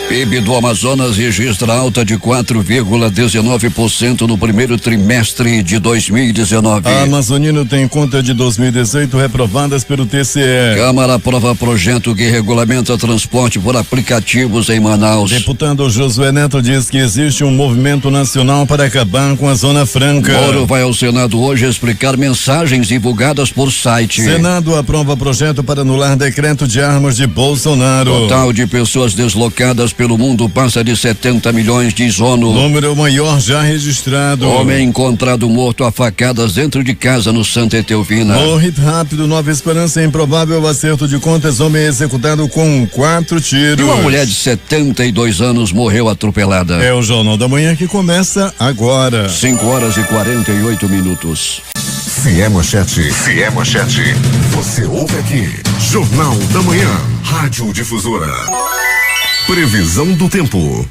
PIB do Amazonas registra alta de 4,19% no primeiro trimestre de 2019. A Amazonino tem conta de 2018 reprovadas pelo TCE. Câmara aprova projeto que regulamenta transporte por aplicativos em Manaus. Deputado Josué Neto diz que existe um movimento nacional para acabar com a Zona Franca. Moro vai ao Senado hoje explicar mensagens divulgadas por site. Senado aprova projeto para anular decreto de armas de Bolsonaro. Total de pessoas deslocadas pelo mundo passa de 70 milhões, diz ONU. Número maior já registrado. Homem encontrado morto a facadas dentro de casa no Santa Etelvina. No Hit Rápido, Nova Esperança, improvável acerto de contas, homem executado com 4 tiros. E uma mulher de 72 anos morreu atropelada. É o Jornal da Manhã que começa agora. 5h48. Fiémanchete. Você ouve aqui. Jornal da Manhã. Rádio Difusora. Previsão do tempo.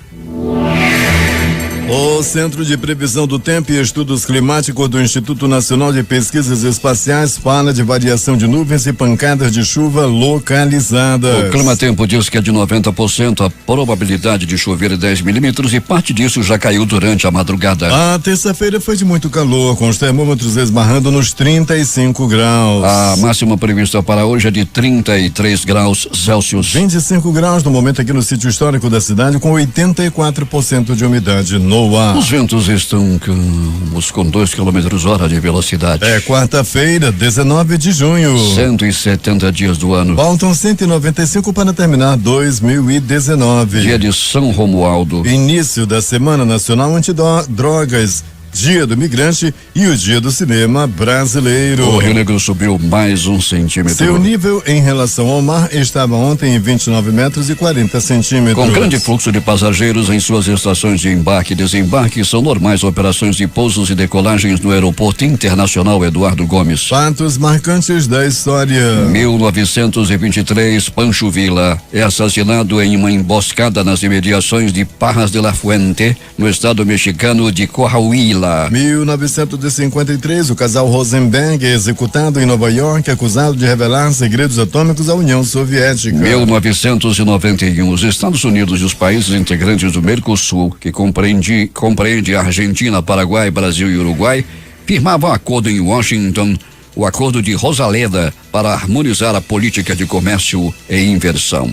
O Centro de Previsão do Tempo e Estudos Climáticos do Instituto Nacional de Pesquisas Espaciais fala de variação de nuvens e pancadas de chuva localizadas. O Clima Tempo diz que é de 90% a probabilidade de chover 10 milímetros e parte disso já caiu durante a madrugada. A terça-feira foi de muito calor, com os termômetros esbarrando nos 35 graus. A máxima prevista para hoje é de 33 graus Celsius. 25 graus no momento aqui no sítio histórico da cidade, com 84% de umidade no ar. Os ventos estão com 2 km/h de velocidade. É quarta-feira, 19 de junho. 170 dias do ano. Faltam 195 para terminar 2019. Dia de São Romualdo. Início da Semana Nacional Antidrogas, Dia do Migrante e o Dia do Cinema Brasileiro. O Rio Negro subiu mais 1 centímetro. Seu nível em relação ao mar estava ontem em 29 metros e 40 centímetros. Com grande fluxo de passageiros em suas estações de embarque e desembarque, são normais operações de pousos e decolagens no Aeroporto Internacional Eduardo Gomes. Fatos marcantes da história. 1923, Pancho Villa é assassinado em uma emboscada nas imediações de Parras de la Fuente, no estado mexicano de Coahuila. 1953, o casal Rosenberg é executado em Nova York, acusado de revelar segredos atômicos à União Soviética. 1991, os Estados Unidos e os países integrantes do Mercosul, que compreende Argentina, Paraguai, Brasil e Uruguai, firmavam acordo em Washington, o Acordo de Rosaleda, para harmonizar a política de comércio e inversão.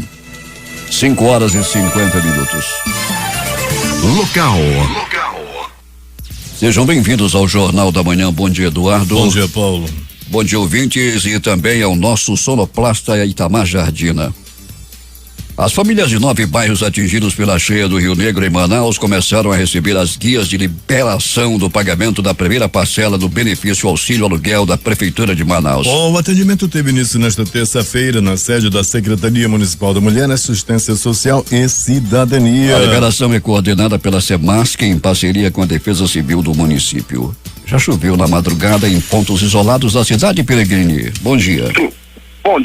5h50. Local. Sejam bem-vindos ao Jornal da Manhã. Bom dia, Eduardo. Bom dia, Paulo. Bom dia, ouvintes, e também ao nosso sonoplasta Itamar Jardina. As famílias de 9 bairros atingidos pela cheia do Rio Negro em Manaus começaram a receber as guias de liberação do pagamento da primeira parcela do benefício auxílio aluguel da Prefeitura de Manaus. O atendimento teve início nesta terça-feira na sede da Secretaria Municipal da Mulher, Assistência Social e Cidadania. A liberação é coordenada pela Semasc em parceria com a Defesa Civil do município. Já choveu na madrugada em pontos isolados da cidade, Peregrini. Bom dia. Bom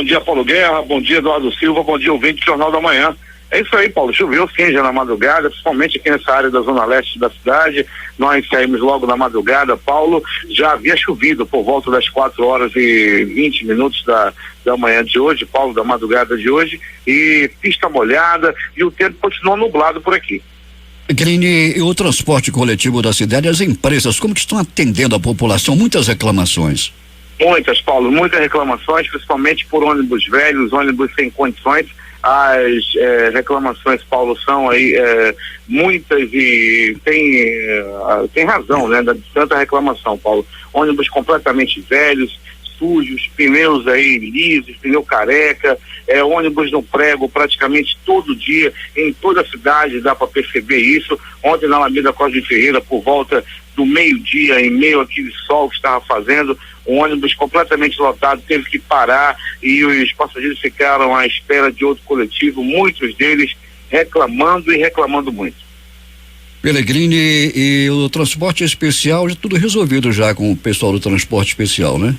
dia Paulo Guerra, bom dia Eduardo Silva, bom dia ouvinte do Jornal da Manhã. É isso aí, Paulo, choveu sim já na madrugada, principalmente aqui nessa área da zona leste da cidade. Nós saímos logo na madrugada, Paulo, já havia chovido por volta das 4h20 da manhã de hoje, Paulo, da madrugada de hoje, e pista molhada e o tempo continuou nublado por aqui. Grini, e o transporte coletivo da cidade, as empresas, como que estão atendendo a população? Muitas reclamações. Muitas, Paulo, muitas reclamações, principalmente por ônibus velhos, ônibus sem condições. As reclamações, Paulo, são aí muitas e tem razão, né? De tanta reclamação, Paulo. Ônibus completamente velhos, sujos, pneus aí lisos, pneu careca, ônibus no prego praticamente todo dia, em toda a cidade dá para perceber isso. Ontem na Alameda Cosme Ferreira, por volta do meio-dia, em meio àquele sol que estava fazendo, um ônibus completamente lotado teve que parar e os passageiros ficaram à espera de outro coletivo, muitos deles reclamando muito. Peregrini, e o transporte especial, tudo resolvido já com o pessoal do transporte especial, né?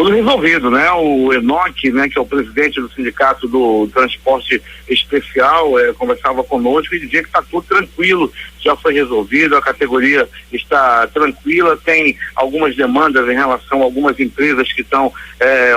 Tudo resolvido, né? O Enoque, né, que é o presidente do Sindicato do Transporte Especial, conversava conosco e dizia que está tudo tranquilo, já foi resolvido, a categoria está tranquila, tem algumas demandas em relação a algumas empresas que estão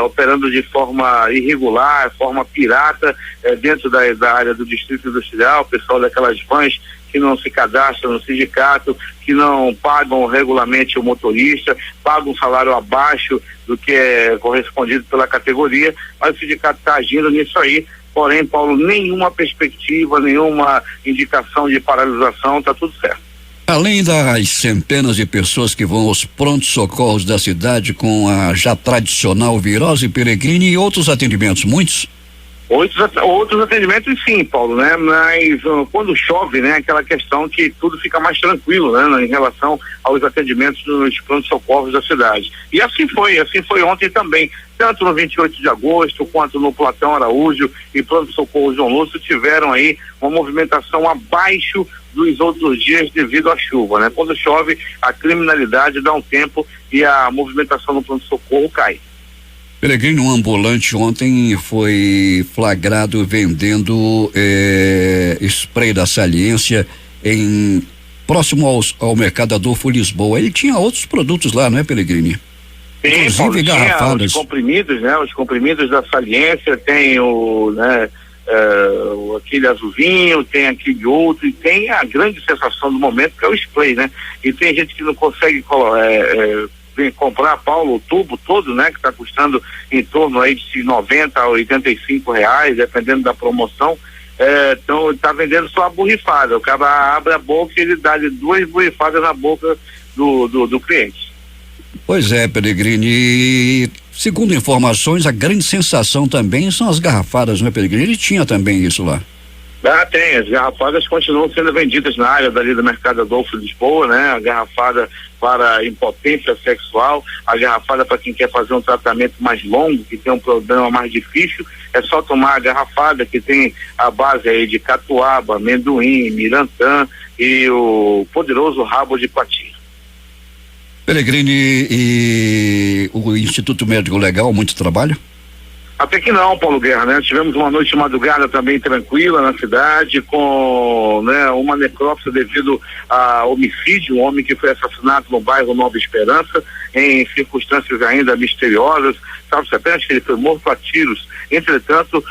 operando de forma irregular, forma pirata, dentro da área do Distrito Industrial, o pessoal daquelas vans que não se cadastram no sindicato, que não pagam regularmente o motorista, pagam um salário abaixo do que é correspondido pela categoria, mas o sindicato está agindo nisso aí. Porém, Paulo, nenhuma perspectiva, nenhuma indicação de paralisação, está tudo certo. Além das centenas de pessoas que vão aos prontos-socorros da cidade com a já tradicional virose peregrina e outros atendimentos, muitos? Outros atendimentos sim, Paulo, né? Mas quando chove, né? Aquela questão que tudo fica mais tranquilo, né? Em relação aos atendimentos nos pronto-socorros da cidade. E assim foi ontem também. Tanto no 28 de agosto, quanto no Platão Araújo e pronto-socorro João Lúcio tiveram aí uma movimentação abaixo dos outros dias devido à chuva, né? Quando chove, a criminalidade dá um tempo e a movimentação no pronto-socorro cai. Peregrino ambulante ontem foi flagrado vendendo spray da Saliência próximo ao Mercado Adolfo Lisboa. Ele tinha outros produtos lá, não é, Peregrino? Sim, Paulo, garrafadas. Os comprimidos, né? Os comprimidos da Saliência, tem aquele azulzinho, tem aquele outro, e tem a grande sensação do momento que é o spray, né? E tem gente que não consegue comprar, Paulo, o tubo todo, né, que está custando em torno aí de 90 a 85 reais, dependendo da promoção. Então ele está vendendo só a borrifada. O cara abre a boca e ele dá-lhe 2 borrifadas na boca do cliente. Pois é, Peregrino, e segundo informações, a grande sensação também são as garrafadas, não é, Peregrino? Ele tinha também isso lá. Tem, as garrafadas continuam sendo vendidas na área dali do Mercado Adolfo Lisboa, né? A garrafada para impotência sexual, a garrafada para quem quer fazer um tratamento mais longo, que tem um problema mais difícil, é só tomar a garrafada que tem a base aí de catuaba, amendoim, mirantã e o poderoso rabo de patinho. Peregrini, e o Instituto Médico Legal, muito trabalho? Até que não, Paulo Guerra, né? Tivemos uma noite de madrugada também tranquila na cidade, com, né, uma necrópsia devido a homicídio, um homem que foi assassinado no bairro Nova Esperança, em circunstâncias ainda misteriosas. Sabe-se apenas que ele foi morto a tiros. Entretanto,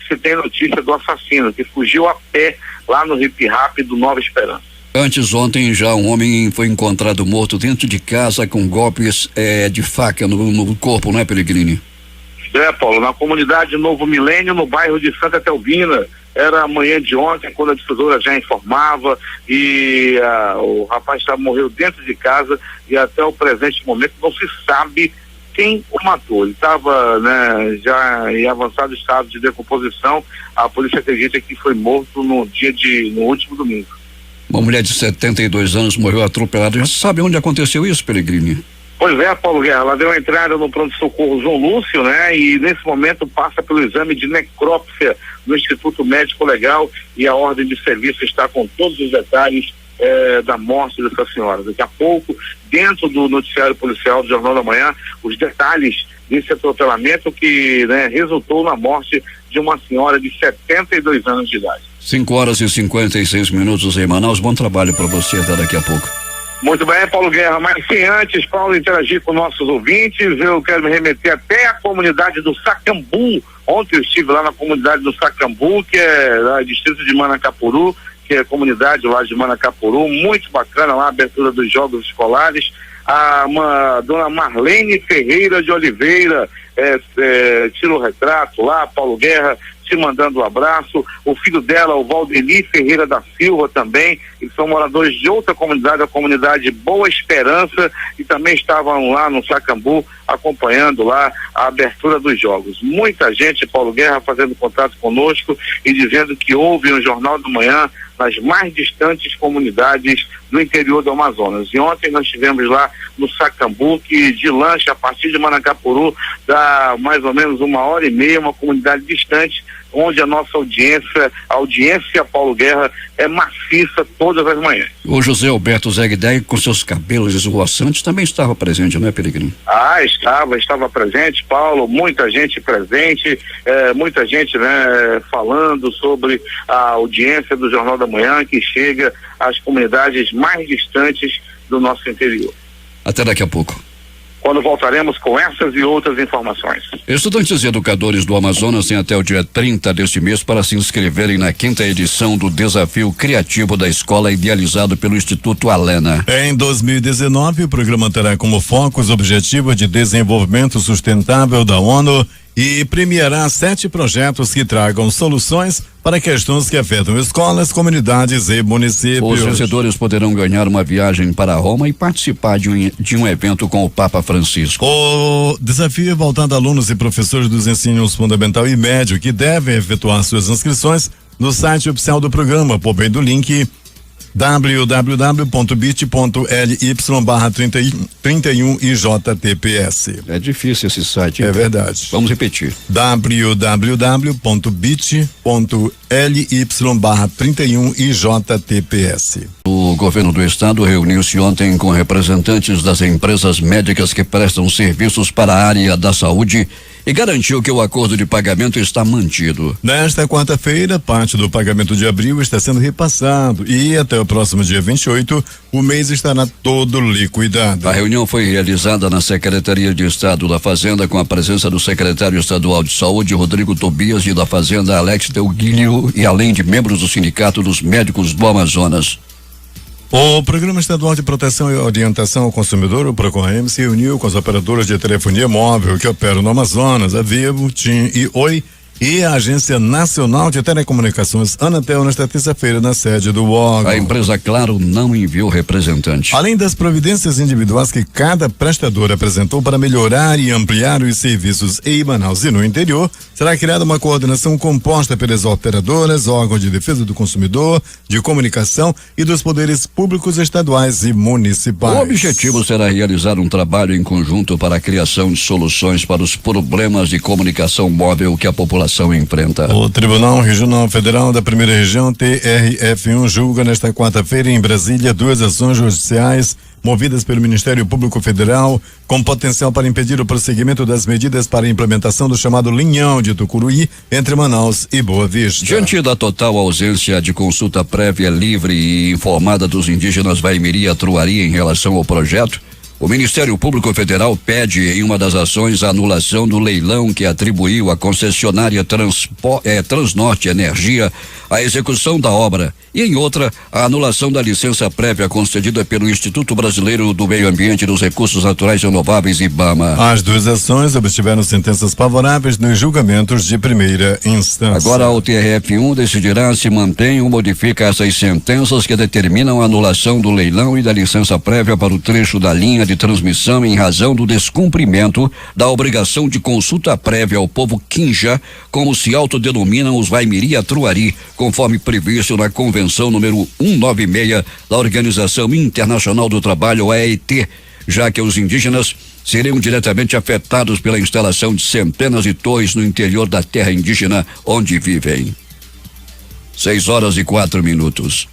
se tem notícia do assassino, que fugiu a pé lá no hip-rap do Nova Esperança. Antes, ontem, já um homem foi encontrado morto dentro de casa com golpes de faca no corpo, não é, Peregrini? Paulo, na comunidade Novo Milênio, no bairro de Santa Telbina. Era amanhã de ontem, quando a difusora já informava, e o rapaz morreu dentro de casa, e até o presente momento não se sabe quem o matou. Ele estava, né, já em avançado estado de decomposição. A polícia acredita que foi morto no último domingo. Uma mulher de 72 anos morreu atropelada. Já sabe onde aconteceu isso, Peregrini? Pois é, Paulo Guerra, ela deu entrada no pronto-socorro João Lúcio, né? E nesse momento passa pelo exame de necrópsia no Instituto Médico Legal, e a ordem de serviço está com todos os detalhes da morte dessa senhora. Daqui a pouco, dentro do noticiário policial do Jornal da Manhã, os detalhes desse atropelamento que, né, resultou na morte de uma senhora de 72 anos de idade. 5h56 em Manaus. Bom trabalho para você, até daqui a pouco. Muito bem, Paulo Guerra, mas sem antes, Paulo, interagir com nossos ouvintes, eu quero me remeter até a comunidade do Sacambu. Ontem eu estive lá na comunidade do Sacambu, que é lá distrito de Manacapuru, que é a comunidade lá de Manacapuru, muito bacana lá, a abertura dos jogos escolares. A dona Marlene Ferreira de Oliveira tira o retrato lá, Paulo Guerra, te mandando um abraço. O filho dela, o Valdeli Ferreira da Silva, também, eles são moradores de outra comunidade, a comunidade Boa Esperança, e também estavam lá no Sacambu acompanhando lá a abertura dos jogos. Muita gente, Paulo Guerra, fazendo contato conosco e dizendo que houve um Jornal da Manhã nas mais distantes comunidades do interior do Amazonas. E ontem nós estivemos lá no Sacambu, que de lancha, a partir de Manacapuru, dá mais ou menos 1h30, uma comunidade distante, onde a nossa audiência Paulo Guerra é maciça todas as manhãs. O José Alberto Zegdeg, com seus cabelos esvoaçantes, também estava presente, não é, Peregrino? Estava presente, Paulo, muita gente presente, muita gente, né, falando sobre a audiência do Jornal da Manhã, que chega às comunidades mais distantes do nosso interior. Até daqui a pouco. Quando voltaremos com essas e outras informações. Estudantes e educadores do Amazonas têm até o dia 30 deste mês para se inscreverem na 5ª edição do Desafio Criativo da Escola, idealizado pelo Instituto Alena. Em 2019, o programa terá como foco os Objetivos de Desenvolvimento Sustentável da ONU e premiará 7 projetos que tragam soluções para questões que afetam escolas, comunidades e municípios. Os vencedores poderão ganhar uma viagem para Roma e participar de um evento com o Papa Francisco. O desafio é voltado a alunos e professores dos ensinos fundamental e médio, que devem efetuar suas inscrições no site oficial do programa, por meio do link www.bit.ly/31IJTPS. É difícil esse site. É verdade. Vamos repetir. www.bit.ly/31IJTPS. O governo do estado reuniu-se ontem com representantes das empresas médicas que prestam serviços para a área da saúde e garantiu que o acordo de pagamento está mantido. Nesta quarta-feira, parte do pagamento de abril está sendo repassado e até o próximo dia 28, o mês estará todo liquidado. A reunião foi realizada na Secretaria de Estado da Fazenda, com a presença do secretário estadual de Saúde, Rodrigo Tobias, e da Fazenda, Alex Delguilho, e além de membros do Sindicato dos Médicos do Amazonas. O Programa Estadual de Proteção e Orientação ao Consumidor, o PROCON-M, se reuniu com as operadoras de telefonia móvel que operam no Amazonas, a Vivo, TIM e Oi, e a Agência Nacional de Telecomunicações, Anatel, nesta terça-feira, na sede do órgão. A empresa Claro não enviou representante. Além das providências individuais que cada prestador apresentou para melhorar e ampliar os serviços em Manaus e no interior, será criada uma coordenação composta pelas operadoras, órgãos de defesa do consumidor, de comunicação e dos poderes públicos estaduais e municipais. O objetivo será realizar um trabalho em conjunto para a criação de soluções para os problemas de comunicação móvel que a população enfrenta. O Tribunal Regional Federal da Primeira Região, TRF1, julga nesta quarta-feira em Brasília 2 ações judiciais movidas pelo Ministério Público Federal, com potencial para impedir o prosseguimento das medidas para a implementação do chamado Linhão de Tucuruí entre Manaus e Boa Vista. Diante da total ausência de consulta prévia, livre e informada dos indígenas Vaimiri e Atruari em relação ao projeto, o Ministério Público Federal pede em uma das ações a anulação do leilão que atribuiu à concessionária Transnorte Energia a execução da obra e em outra a anulação da licença prévia concedida pelo Instituto Brasileiro do Meio Ambiente e dos Recursos Naturais Renováveis, IBAMA. As 2 ações obtiveram sentenças favoráveis nos julgamentos de primeira instância. Agora o TRF1 decidirá se mantém ou modifica essas sentenças que determinam a anulação do leilão e da licença prévia para o trecho da linha de transmissão em razão do descumprimento da obrigação de consulta prévia ao povo Quinja, como se autodenominam os Vaimiri e Atruari, conforme previsto na Convenção número 196 da Organização Internacional do Trabalho, OIT, já que os indígenas seriam diretamente afetados pela instalação de centenas de torres no interior da terra indígena onde vivem. 6h04.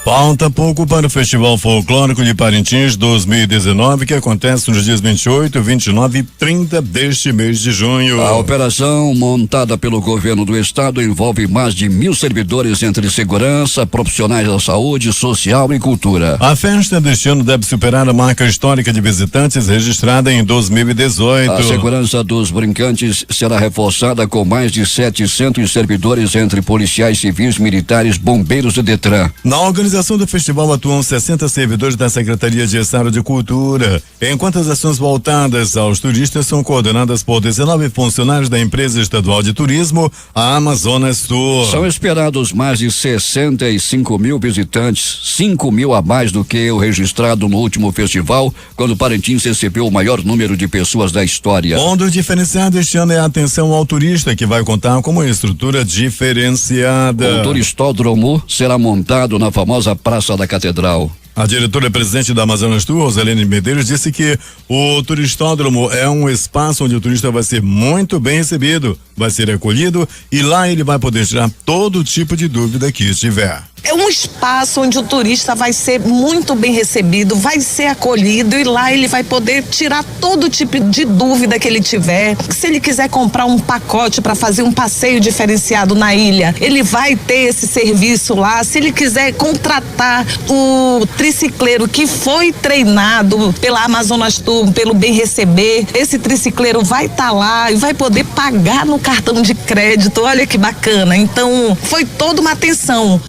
Falta pouco para o Festival Folclórico de Parintins 2019, que acontece nos dias 28, 29 e 30 deste mês de junho. A operação, montada pelo governo do estado, envolve mais de 1.000 servidores entre segurança, profissionais da saúde, social e cultura. A festa deste ano deve superar a marca histórica de visitantes registrada em 2018. A segurança dos brincantes será reforçada com mais de 700 servidores entre policiais civis, militares, bombeiros e Detran. Na organização do festival atuam 60 servidores da Secretaria de Estado de Cultura, enquanto as ações voltadas aos turistas são coordenadas por 19 funcionários da empresa estadual de turismo, a Amazonas Tour. São esperados mais de 65.000 visitantes, 5.000 a mais do que o registrado no último festival, quando Parintins recebeu o maior número de pessoas da história. Ponto diferenciado este ano é a atenção ao turista, que vai contar com uma estrutura diferenciada. O turistódromo será montado na famosa Praça da Catedral. A diretora presidente da Amazonas Tour, Rosalene Medeiros, disse que o turistódromo é um espaço onde o turista vai ser muito bem recebido, vai ser acolhido e lá ele vai poder tirar todo tipo de dúvida que estiver. É um espaço onde o turista vai ser muito bem recebido, vai ser acolhido e lá ele vai poder tirar todo tipo de dúvida que ele tiver. Se ele quiser comprar um pacote para fazer um passeio diferenciado na ilha, ele vai ter esse serviço lá. Se ele quiser contratar o tricicleiro que foi treinado pela Amazonas Tour, pelo Bem Receber, esse tricicleiro vai estar lá e vai poder pagar no cartão de crédito. Olha que bacana. Então, foi toda uma atenção.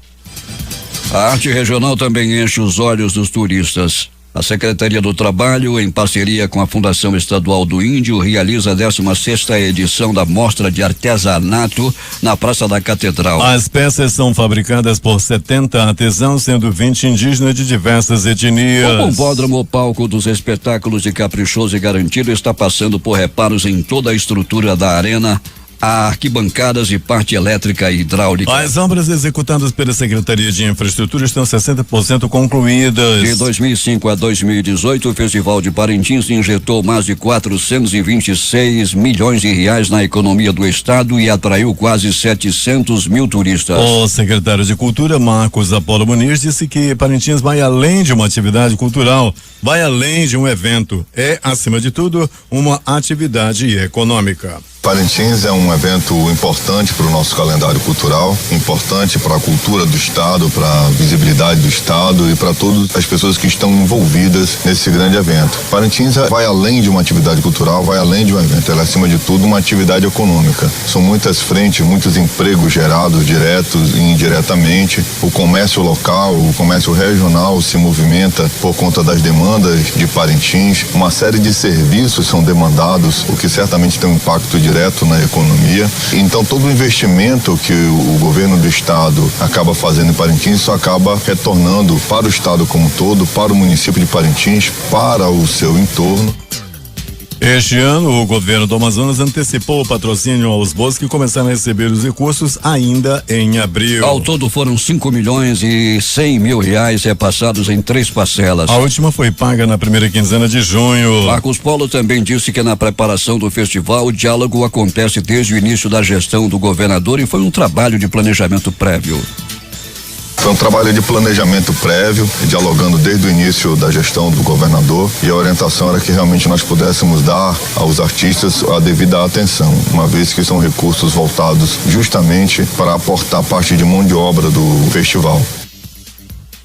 A arte regional também enche os olhos dos turistas. A Secretaria do Trabalho, em parceria com a Fundação Estadual do Índio, realiza a 16ª edição da Mostra de Artesanato na Praça da Catedral. As peças são fabricadas por 70 artesãos, sendo 20 indígenas de diversas etnias. O Bombódromo, o palco dos espetáculos de Caprichoso e Garantido, está passando por reparos em toda a estrutura da arena, arquibancadas e parte elétrica e hidráulica. As obras executadas pela Secretaria de Infraestrutura estão 60% concluídas. De 2005 a 2018, o Festival de Parintins injetou mais de 426 milhões de reais na economia do estado e atraiu quase 700 mil turistas. O secretário de Cultura, Marcos Apolo Muniz, disse que Parintins vai além de uma atividade cultural, vai além de um evento. É, acima de tudo, uma atividade econômica. Parintins é um evento importante para o nosso calendário cultural, importante para a cultura do estado, para a visibilidade do estado e para todas as pessoas que estão envolvidas nesse grande evento. Parintins vai além de uma atividade cultural, vai além de um evento, ela é acima de tudo uma atividade econômica. São muitas frentes, muitos empregos gerados diretos e indiretamente. O comércio local, o comércio regional se movimenta por conta das demandas de Parintins. Uma série de serviços são demandados, o que certamente tem um impacto direto na economia. Então todo o investimento que o governo do estado acaba fazendo em Parintins, isso acaba retornando para o estado como um todo, para o município de Parintins, para o seu entorno. Este ano, o governo do Amazonas antecipou o patrocínio aos bois que começaram a receber os recursos ainda em abril. Ao todo foram 5.100.000 reais repassados em 3 parcelas. A última foi paga na primeira quinzena de junho. Marcos Polo também disse que na preparação do festival o diálogo acontece desde o início da gestão do governador e foi um trabalho de planejamento prévio. Foi um trabalho de planejamento prévio, dialogando desde o início da gestão do governador, e a orientação era que realmente nós pudéssemos dar aos artistas a devida atenção, uma vez que são recursos voltados justamente para aportar parte de mão de obra do festival.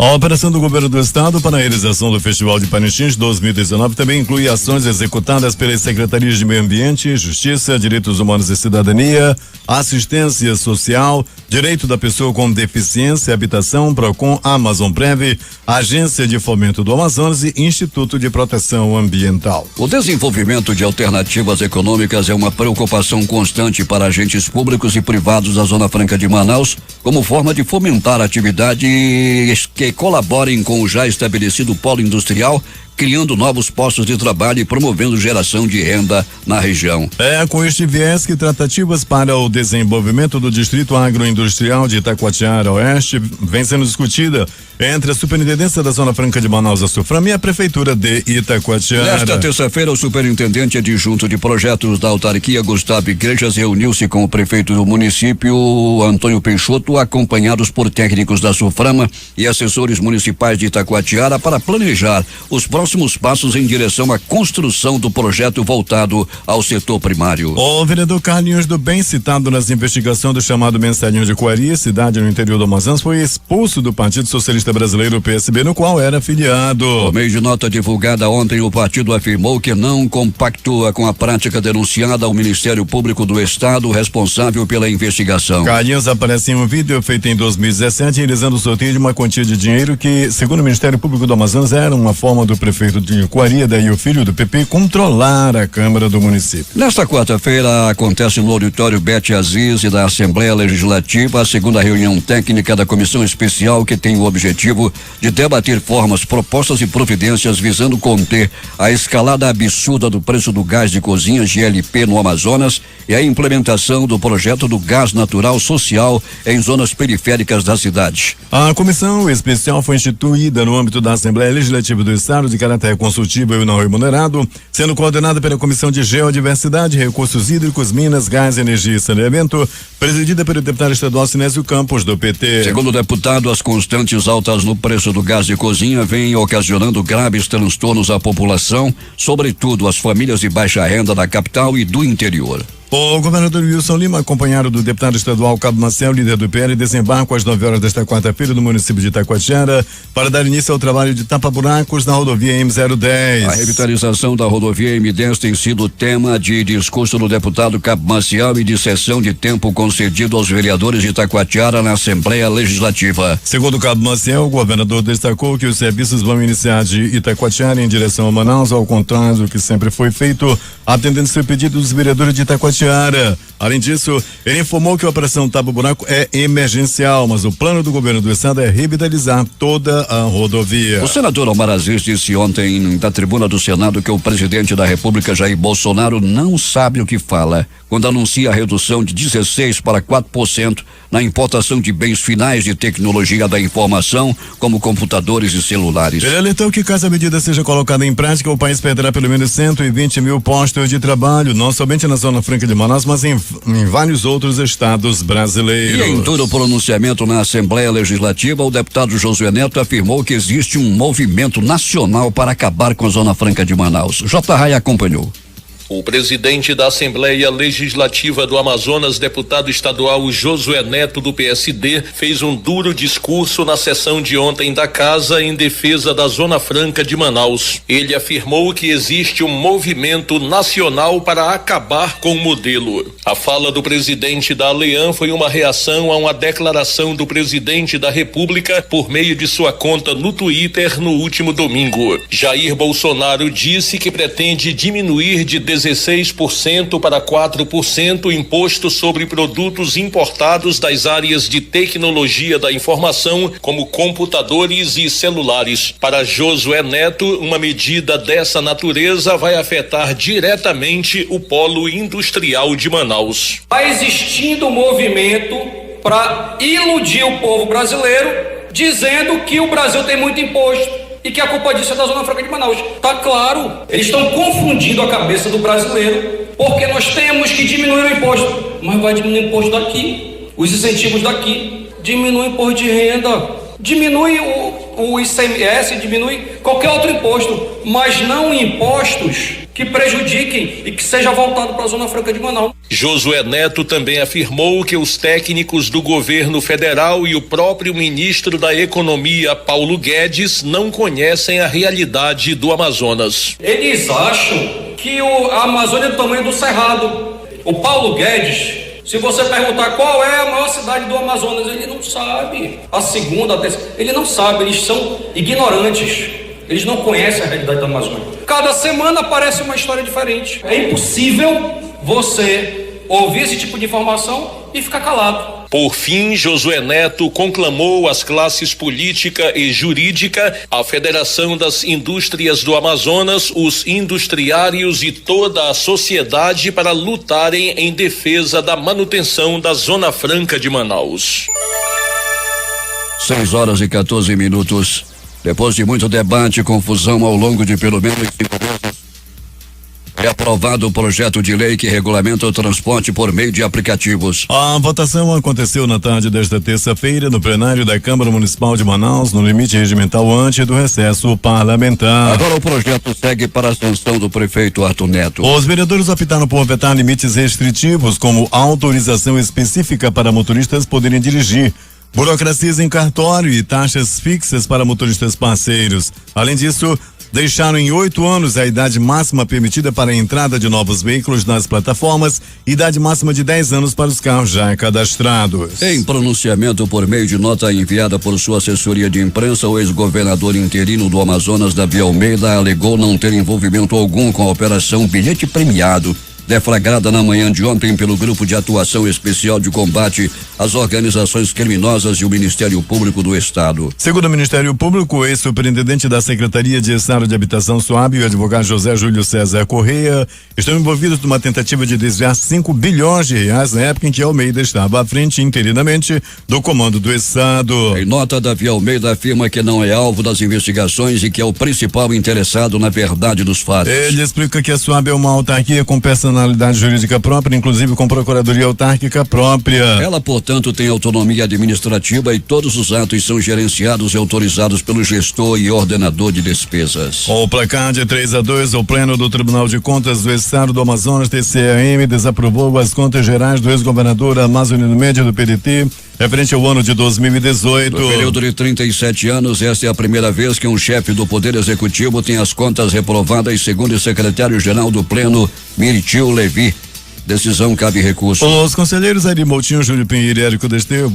A operação do governo do estado para a realização do Festival de Parintins 2019 também inclui ações executadas pelas secretarias de Meio Ambiente, Justiça, Direitos Humanos e Cidadania, Assistência Social, Direito da Pessoa com Deficiência, Habitação, Procon, Amazonprev, Agência de Fomento do Amazonas e Instituto de Proteção Ambiental. O desenvolvimento de alternativas econômicas é uma preocupação constante para agentes públicos e privados da Zona Franca de Manaus, como forma de fomentar atividades que colaborem com o já estabelecido polo industrial, criando novos postos de trabalho e promovendo geração de renda na região. É com este viés que tratativas para o desenvolvimento do Distrito Agroindustrial de Itacoatiara Oeste vem sendo discutida entre a Superintendência da Zona Franca de Manaus, a SUFRAM, e a Prefeitura de Itacoatiara. Nesta terça-feira, o superintendente adjunto de projetos da autarquia, Gustavo Igrejas, reuniu-se com o prefeito do município, Antônio Peixoto, acompanhados por técnicos da SUFRAM e assessores municipais de Itacoatiara para planejar os próximos passos em direção à construção do projeto voltado ao setor primário. O vereador Carlinhos do Bem, citado nas investigações do chamado Mensalinho de Coari, cidade no interior do Amazonas, foi expulso do Partido Socialista Brasileiro, PSB, no qual era afiliado. Por meio de nota divulgada ontem, o partido afirmou que não compactua com a prática denunciada ao Ministério Público do Estado, responsável pela investigação. Carlinhos aparece em um vídeo feito em 2017, realizando o sorteio de uma quantia de dinheiro que, segundo o Ministério Público do Amazonas, era uma forma do prefeito prefeito Dinho Coarida e o filho do PP controlar a Câmara do município. Nesta quarta-feira acontece no auditório Bete Aziz da Assembleia Legislativa a segunda reunião técnica da Comissão Especial que tem o objetivo de debater formas, propostas e providências visando conter a escalada absurda do preço do gás de cozinha GLP no Amazonas e a implementação do projeto do gás natural social em zonas periféricas da cidade. A comissão especial foi instituída no âmbito da Assembleia Legislativa do Estado de caráter consultivo e não remunerado, sendo coordenada pela Comissão de Geodiversidade, Recursos Hídricos, Minas, Gás, Energia e Saneamento, presidida pelo deputado estadual Sinésio Campos, do PT. Segundo o deputado, as constantes altas no preço do gás de cozinha vêm ocasionando graves transtornos à população, sobretudo às famílias de baixa renda da capital e do interior. O governador Wilson Lima, acompanhado do deputado estadual Cabo Maciel, líder do PL, desembarcam às 9 horas desta quarta-feira no município de Itacoatiara para dar início ao trabalho de tapa-buracos na rodovia M010. A revitalização da rodovia M10 tem sido tema de discurso do deputado Cabo Maciel e de sessão de tempo concedido aos vereadores de Itacoatiara na Assembleia Legislativa. Segundo Cabo Maciel, o governador destacou que os serviços vão iniciar de Itacoatiara em direção a Manaus, ao contrário do que sempre foi feito, atendendo-se ao pedido dos vereadores de Itacoatiara. Além disso, ele informou que a operação Tapa Buraco é emergencial, mas o plano do governo do estado é revitalizar toda a rodovia. O senador Omar Aziz disse ontem da tribuna do Senado que o presidente da República, Jair Bolsonaro, não sabe o que fala quando anuncia a redução de 16% para 4% na importação de bens finais de tecnologia da informação, como computadores e celulares. Ele alertou que caso a medida seja colocada em prática, o país perderá pelo menos 120 mil postos de trabalho, não somente na Zona Franca de Manaus, mas em vários outros estados brasileiros. E em todo o pronunciamento na Assembleia Legislativa, o deputado Josué Neto afirmou que existe um movimento nacional para acabar com a Zona Franca de Manaus. J. Rai acompanhou. O presidente da Assembleia Legislativa do Amazonas, deputado estadual Josué Neto, do PSD, fez um duro discurso na sessão de ontem da Casa em defesa da Zona Franca de Manaus. Ele afirmou que existe um movimento nacional para acabar com o modelo. A fala do presidente da Alean foi uma reação a uma declaração do presidente da República por meio de sua conta no Twitter no último domingo. Jair Bolsonaro disse que pretende diminuir de 16% para 4% o imposto sobre produtos importados das áreas de tecnologia da informação, como computadores e celulares. Para Josué Neto, uma medida dessa natureza vai afetar diretamente o polo industrial de Manaus. Está existindo um movimento para iludir o povo brasileiro, dizendo que o Brasil tem muito imposto e que a culpa disso é da Zona Franca de Manaus. Tá claro, eles estão confundindo a cabeça do brasileiro, porque nós temos que diminuir o imposto, mas vai diminuir o imposto daqui, os incentivos daqui, diminui o imposto de renda, diminui o ICMS, diminui qualquer outro imposto, mas não impostos que prejudiquem e que seja voltado para a Zona Franca de Manaus. Josué Neto também afirmou que os técnicos do governo federal e o próprio ministro da Economia, Paulo Guedes, não conhecem a realidade do Amazonas. Eles acham que a Amazônia é do tamanho do Cerrado. O Paulo Guedes, se você perguntar qual é a maior cidade do Amazonas, ele não sabe. A segunda, a terceira, ele não sabe, eles são ignorantes. Eles não conhecem a realidade da Amazônia. Cada semana aparece uma história diferente. É impossível você ouvir esse tipo de informação e ficar calado. Por fim, Josué Neto conclamou as classes política e jurídica, a Federação das Indústrias do Amazonas, os industriários e toda a sociedade para lutarem em defesa da manutenção da Zona Franca de Manaus. 6h14. Depois de muito debate e confusão ao longo de pelo menos 5 meses, é aprovado o projeto de lei que regulamenta o transporte por meio de aplicativos. A votação aconteceu na tarde desta terça-feira no plenário da Câmara Municipal de Manaus, no limite regimental antes do recesso parlamentar. Agora o projeto segue para a sanção do prefeito Arthur Neto. Os vereadores optaram por vetar limites restritivos, como autorização específica para motoristas poderem dirigir, burocracias em cartório e taxas fixas para motoristas parceiros. Além disso, deixaram em 8 anos a idade máxima permitida para a entrada de novos veículos nas plataformas e idade máxima de 10 anos para os carros já cadastrados. Em pronunciamento por meio de nota enviada por sua assessoria de imprensa, o ex-governador interino do Amazonas, Davi Almeida, alegou não ter envolvimento algum com a operação Bilhete Premiado, deflagrada na manhã de ontem pelo Grupo de Atuação Especial de Combate às Organizações Criminosas e o Ministério Público do Estado. Segundo o Ministério Público, o ex-superintendente da Secretaria de Estado de Habitação, SUAB, e o advogado José Júlio César Correia estão envolvidos numa tentativa de desviar 5 bilhões de reais na época em que Almeida estava à frente interinamente do comando do Estado. Em nota, Davi Almeida afirma que não é alvo das investigações e que é o principal interessado na verdade dos fatos. Ele explica que a SUAB é uma autarquia com personalidade jurídica própria, inclusive com procuradoria autárquica própria. Ela, portanto, tem autonomia administrativa e todos os atos são gerenciados e autorizados pelo gestor e ordenador de despesas. O placar de 3-2, o Pleno do Tribunal de Contas do Estado do Amazonas, TCAM, desaprovou as contas gerais do ex-governador Amazonino Média do PDT, referente ao ano de 2018. No período de 37 anos, esta é a primeira vez que um chefe do Poder Executivo tem as contas reprovadas, segundo o secretário-geral do Pleno, Mirtio Levi. Decisão cabe recurso. Os conselheiros Ari Moutinho, Júlio Pinheiro e Érico Desterro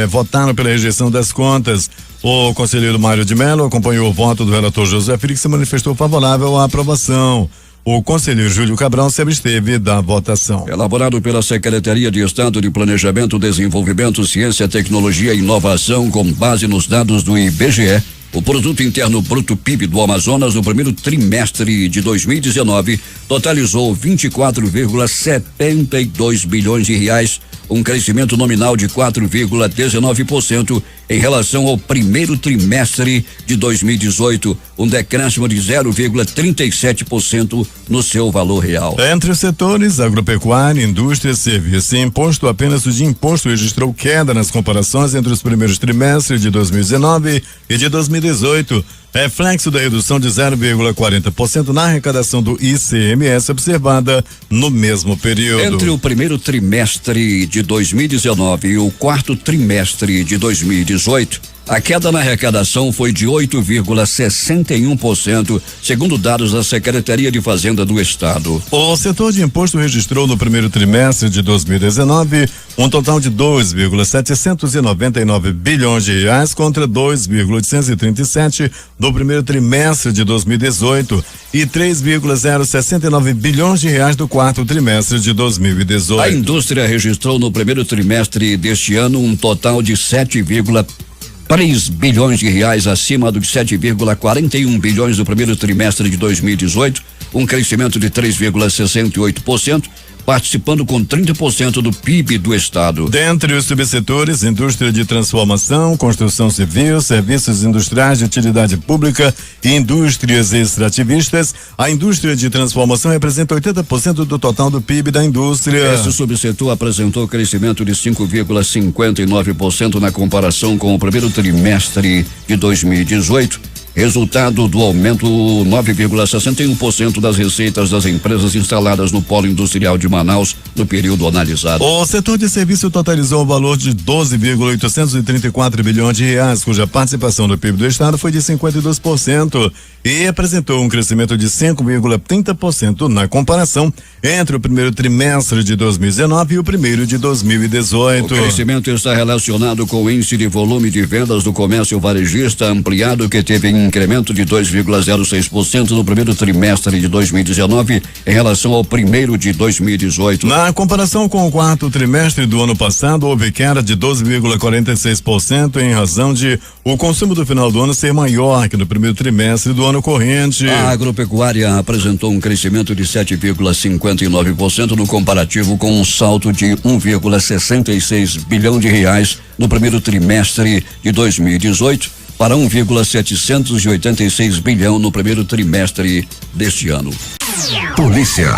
votaram pela rejeição das contas. O conselheiro Mário de Mello acompanhou o voto do relator José Filho, que se manifestou favorável à aprovação. O conselheiro Júlio Cabral se absteve da votação. Elaborado pela Secretaria de Estado de Planejamento, Desenvolvimento, Ciência, Tecnologia e Inovação, com base nos dados do IBGE, o Produto Interno Bruto PIB do Amazonas no primeiro trimestre de 2019 totalizou 24,72 bilhões de reais, um crescimento nominal de 4,19% em relação ao primeiro trimestre de 2018, um decréscimo de 0,37% no seu valor real. Entre os setores, agropecuária, indústria, serviço e imposto, apenas o de imposto registrou queda nas comparações entre os primeiros trimestres de 2019 e de 2018, reflexo da redução de 0,40% na arrecadação do ICMS observada no mesmo período. Entre o primeiro trimestre de 2019 e o quarto trimestre de 2018, a queda na arrecadação foi de 8,61%, segundo dados da Secretaria de Fazenda do Estado. O setor de imposto registrou no primeiro trimestre de 2019 um total de 2,799 bilhões de reais contra 2,837 do primeiro trimestre de 2018 e 3,069 bilhões de reais do quarto trimestre de 2018. A indústria registrou no primeiro trimestre deste ano um total de 7,3 bilhões de reais, acima dos 7,41 bilhões do primeiro trimestre de 2018, um crescimento de 3,68%, participando com 30% do PIB do estado. Dentre os subsetores, indústria de transformação, construção civil, serviços industriais de utilidade pública e indústrias extrativistas, a indústria de transformação representa 80% do total do PIB da indústria. Esse subsetor apresentou crescimento de 5,59% na comparação com o primeiro trimestre de 2018. Resultado do aumento 9,61% das receitas das empresas instaladas no polo industrial de Manaus no período analisado. O setor de serviço totalizou o valor de 12,834 bilhões de reais, cuja participação no PIB do estado foi de 52% e apresentou um crescimento de 5,30% na comparação entre o primeiro trimestre de 2019 e o primeiro de 2018. O crescimento está relacionado com o índice de volume de vendas do comércio varejista ampliado, que teve incremento de 2,06% no primeiro trimestre de 2019 em relação ao primeiro de 2018. Na comparação com o quarto trimestre do ano passado, houve queda de 12,46% em razão de o consumo do final do ano ser maior que no primeiro trimestre do ano corrente. A agropecuária apresentou um crescimento de 7,59% no comparativo, com um salto de 1,66 bilhão de reais no primeiro trimestre de 2018 para 1,786 bilhão no primeiro trimestre deste ano. Polícia.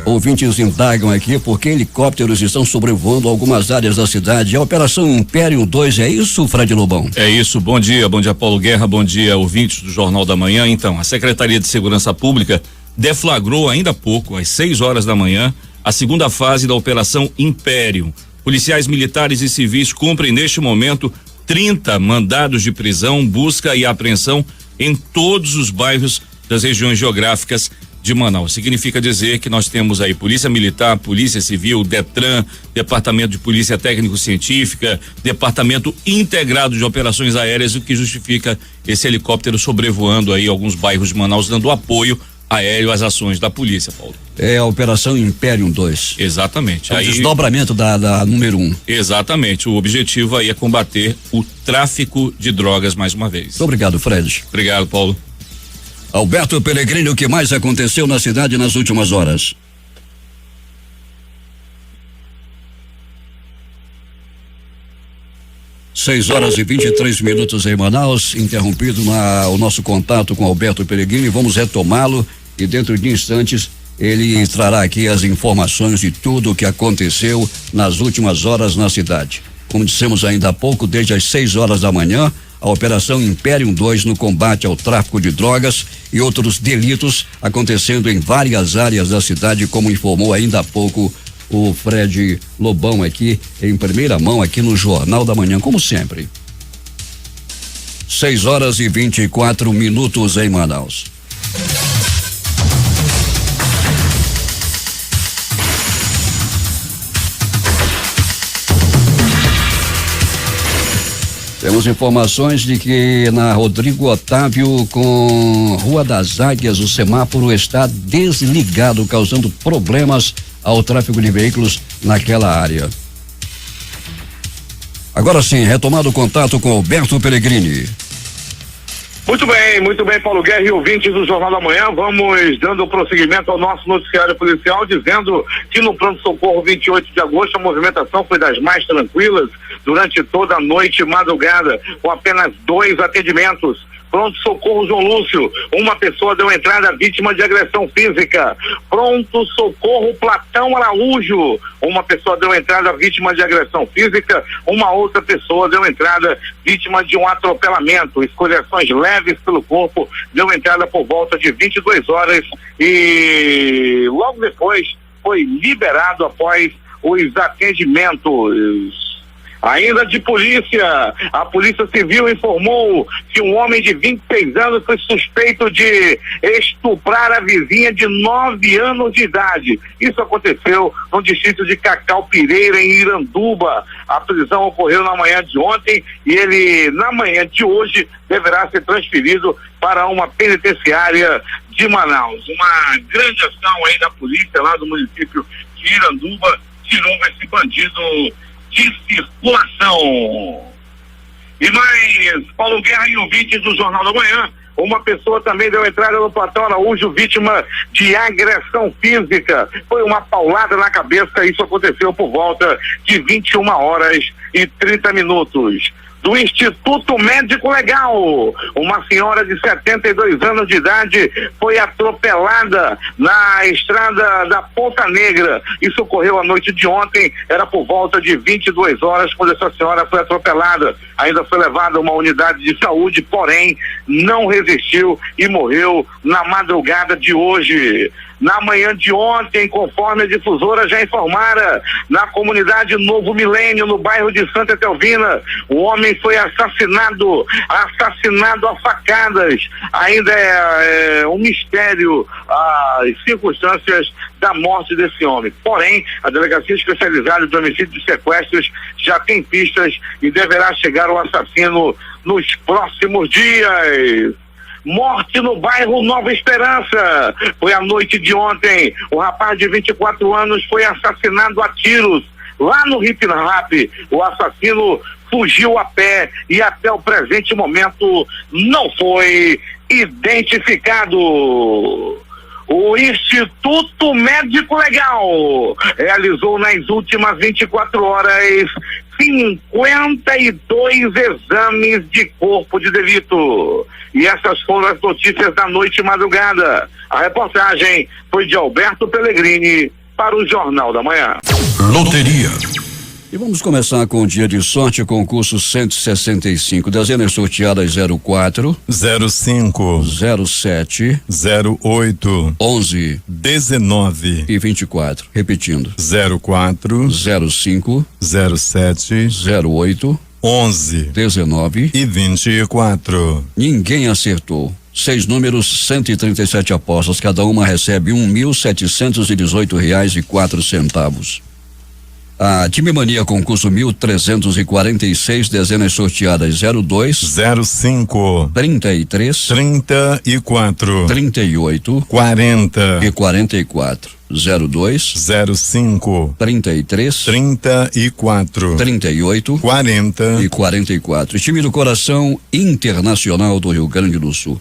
Ouvintes indagam aqui porque helicópteros estão sobrevoando algumas áreas da cidade. A Operação Império 2, é isso, Fred Lobão? É isso, bom dia Paulo Guerra, bom dia ouvintes do Jornal da Manhã. Então, a Secretaria de Segurança Pública deflagrou ainda há pouco, às 6 horas da manhã, a segunda fase da Operação Império. Policiais militares e civis cumprem neste momento 30 mandados de prisão, busca e apreensão em todos os bairros das regiões geográficas de Manaus. Significa dizer que nós temos aí Polícia Militar, Polícia Civil, Detran, Departamento de Polícia Técnico-Científica, Departamento Integrado de Operações Aéreas, o que justifica esse helicóptero sobrevoando aí alguns bairros de Manaus, dando apoio aéreo às ações da polícia, Paulo. É a Operação Imperium 2. Exatamente. É o desdobramento da número 1. Exatamente. O objetivo aí é combater o tráfico de drogas mais uma vez. Muito obrigado, Fred. Obrigado, Paulo. Alberto Pellegrini, o que mais aconteceu na cidade nas últimas horas? Seis horas e 23 minutos em Manaus, interrompido o nosso contato com Alberto Pellegrini. Vamos retomá-lo e dentro de instantes ele trará aqui as informações de tudo o que aconteceu nas últimas horas na cidade. Como dissemos ainda há pouco, desde as 6 horas da manhã, a Operação Imperium 2 no combate ao tráfico de drogas e outros delitos acontecendo em várias áreas da cidade, como informou ainda há pouco o Fred Lobão aqui, em primeira mão aqui no Jornal da Manhã, como sempre. 6 horas e 24 minutos em Manaus. Temos informações de que na Rodrigo Otávio com Rua das Águias o semáforo está desligado, causando problemas ao tráfego de veículos naquela área. Agora sim, retomado o contato com Alberto Pellegrini. Muito bem, Paulo Guerra e ouvintes do Jornal da Manhã, vamos dando prosseguimento ao nosso noticiário policial, dizendo que no pronto-socorro 28 de agosto a movimentação foi das mais tranquilas durante toda a noite e madrugada, com apenas 2 atendimentos. Pronto-socorro João Lúcio, uma pessoa deu entrada vítima de agressão física. Pronto-socorro Platão Araújo, uma pessoa deu entrada vítima de agressão física, uma outra pessoa deu entrada vítima de um atropelamento, escoriações leves pelo corpo, deu entrada por volta de 22 horas e logo depois foi liberado após os atendimentos. Ainda de polícia, a Polícia Civil informou que um homem de 26 anos foi suspeito de estuprar a vizinha de 9 anos de idade. Isso aconteceu no distrito de Cacau Pireira, em Iranduba. A prisão ocorreu na manhã de ontem e ele, na manhã de hoje, deverá ser transferido para uma penitenciária de Manaus. Uma grande ação aí da polícia lá do município de Iranduba tirou esse bandido de circulação. E mais, Paulo Guerra e ouvintes do Jornal da Manhã, uma pessoa também deu entrada no Platão Araújo, vítima de agressão física. Foi uma paulada na cabeça, isso aconteceu por volta de 21 horas e 30 minutos. Do Instituto Médico Legal, uma senhora de 72 anos de idade foi atropelada na estrada da Ponta Negra. Isso ocorreu à noite de ontem, era por volta de 22 horas quando essa senhora foi atropelada. Ainda foi levada a uma unidade de saúde, porém não resistiu e morreu na madrugada de hoje. Na manhã de ontem, conforme a difusora já informara, na comunidade Novo Milênio, no bairro de Santa Etelvina, o homem foi assassinado a facadas. Ainda é um mistério as circunstâncias da morte desse homem. Porém, a Delegacia Especializada de Homicídio e Sequestros já tem pistas e deverá chegar o assassino nos próximos dias. Morte no bairro Nova Esperança. Foi a noite de ontem. O rapaz de 24 anos foi assassinado a tiros lá no Hip Rap. O assassino fugiu a pé e até o presente momento não foi identificado. O Instituto Médico Legal realizou nas últimas 24 horas 52 exames de corpo de delito. E essas foram as notícias da noite e madrugada. A reportagem foi de Alberto Pellegrini para o Jornal da Manhã. Loteria. E vamos começar com o dia de sorte, concurso 165. Dezenas sorteadas 04, 05, 07, 08, 11 19 e 24. Repetindo. 04, 05, 07, 08, 11 19 e 24. Ninguém acertou. 6 números, 137 apostas. Cada uma recebe R$1.718,04. A Time Mania concurso 1.346, dezenas sorteadas 02, 05, 33, 34, 38 40 e 44. 02, 05, 33, 34, 38 40 e 44. Time do Coração Internacional do Rio Grande do Sul.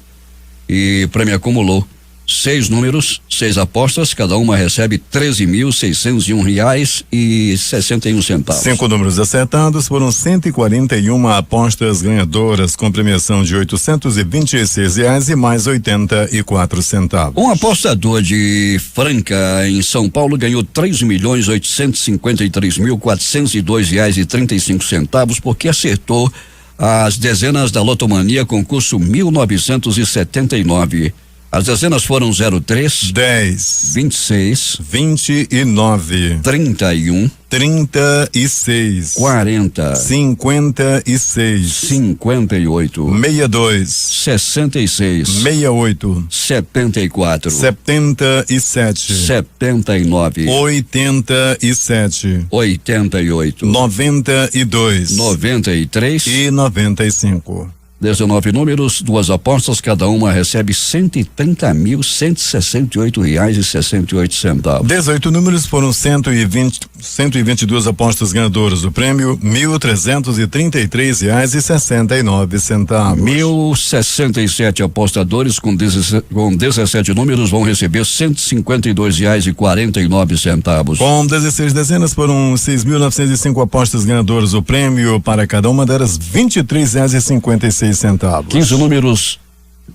E prêmio acumulou 6 números, 6 apostas, cada uma recebe R$13.601,61. 5 números acertados, foram 141 apostas ganhadoras, com premiação de R$826 e mais 84 centavos. Um apostador de Franca, em São Paulo, ganhou R$3.853.402,35 porque acertou as dezenas da Lotomania, concurso 1979. As dezenas foram 03, 10, 26, 29, 31, 36, 40, 56, 58, 62, 66, 68, 74, 77, 79, 87, 88, 92 93 e 95. 19 números, 2 apostas, cada uma recebe R$130.168,68. 18 números, foram 122 apostas ganhadoras. O prêmio R$1.333,69. 1.067 apostadores com 17 números vão receber R$152,49. Com 16 dezenas, foram 6.905 apostas ganhadoras. O prêmio para cada uma delas R$23,56. 15 números,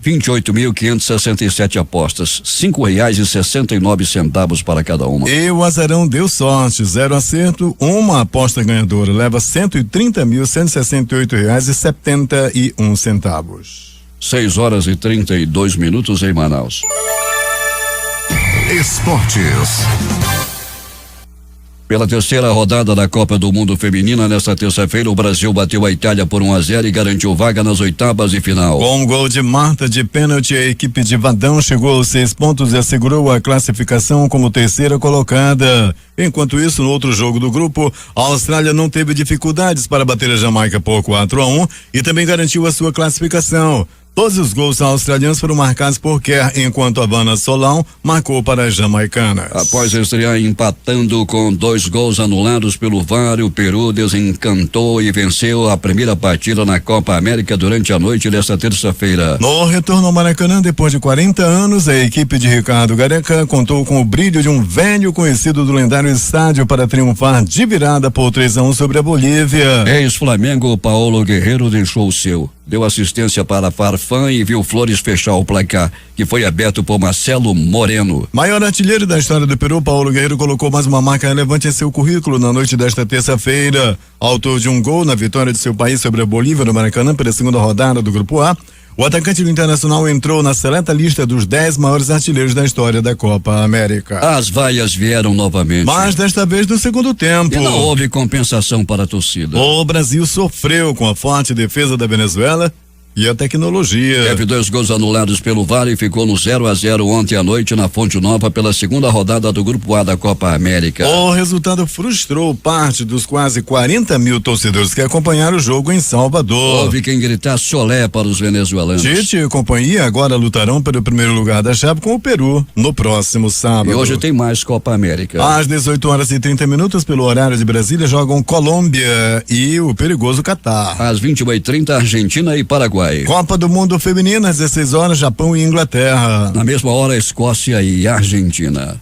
28.567 apostas, R$5,69 para cada uma. E o azarão deu sorte, 0 acerto, uma aposta ganhadora leva R$130.168,71. 6h32 em Manaus. Esportes. Pela terceira rodada da Copa do Mundo Feminina, nesta terça-feira, o Brasil bateu a Itália por 1-0 e garantiu vaga nas oitavas de final. Com um gol de Marta de pênalti, a equipe de Vadão chegou aos 6 pontos e assegurou a classificação como terceira colocada. Enquanto isso, no outro jogo do grupo, a Austrália não teve dificuldades para bater a Jamaica por 4-1 e também garantiu a sua classificação. Todos os gols australianos foram marcados por Kerr, enquanto a Vanna Solão marcou para as jamaicanas. Após estrear empatando com 2 gols anulados pelo VAR, o Peru desencantou e venceu a primeira partida na Copa América durante a noite desta terça-feira. No retorno ao Maracanã, depois de 40 anos, a equipe de Ricardo Gareca contou com o brilho de um velho conhecido do lendário estádio para triunfar de virada por 3-1 sobre a Bolívia. Ex-Flamengo, Paulo Guerreiro deixou o seu. Deu assistência para Farfã e viu Flores fechar o placar, que foi aberto por Marcelo Moreno. Maior artilheiro da história do Peru, Paulo Guerreiro colocou mais uma marca relevante em seu currículo na noite desta terça-feira. Autor de um gol na vitória de seu país sobre a Bolívia no Maracanã pela segunda rodada do Grupo A, o atacante do Internacional entrou na seleta lista dos 10 maiores artilheiros da história da Copa América. As vaias vieram novamente. Mas desta vez no segundo tempo. E não houve compensação para a torcida. O Brasil sofreu com a forte defesa da Venezuela e a tecnologia. Teve 2 gols anulados pelo VAR e ficou no 0-0 ontem à noite na Fonte Nova pela segunda rodada do Grupo A da Copa América. O resultado frustrou parte dos quase 40 mil torcedores que acompanharam o jogo em Salvador. Houve quem gritasse olé para os venezuelanos. Tite e companhia agora lutarão pelo primeiro lugar da chave com o Peru no próximo sábado. E hoje tem mais Copa América. Às 18h30, pelo horário de Brasília, jogam Colômbia e o perigoso Catar. Às 21h30, Argentina e Paraguai. Copa do Mundo Feminina, às 16 horas, Japão e Inglaterra. Na mesma hora, Escócia e Argentina.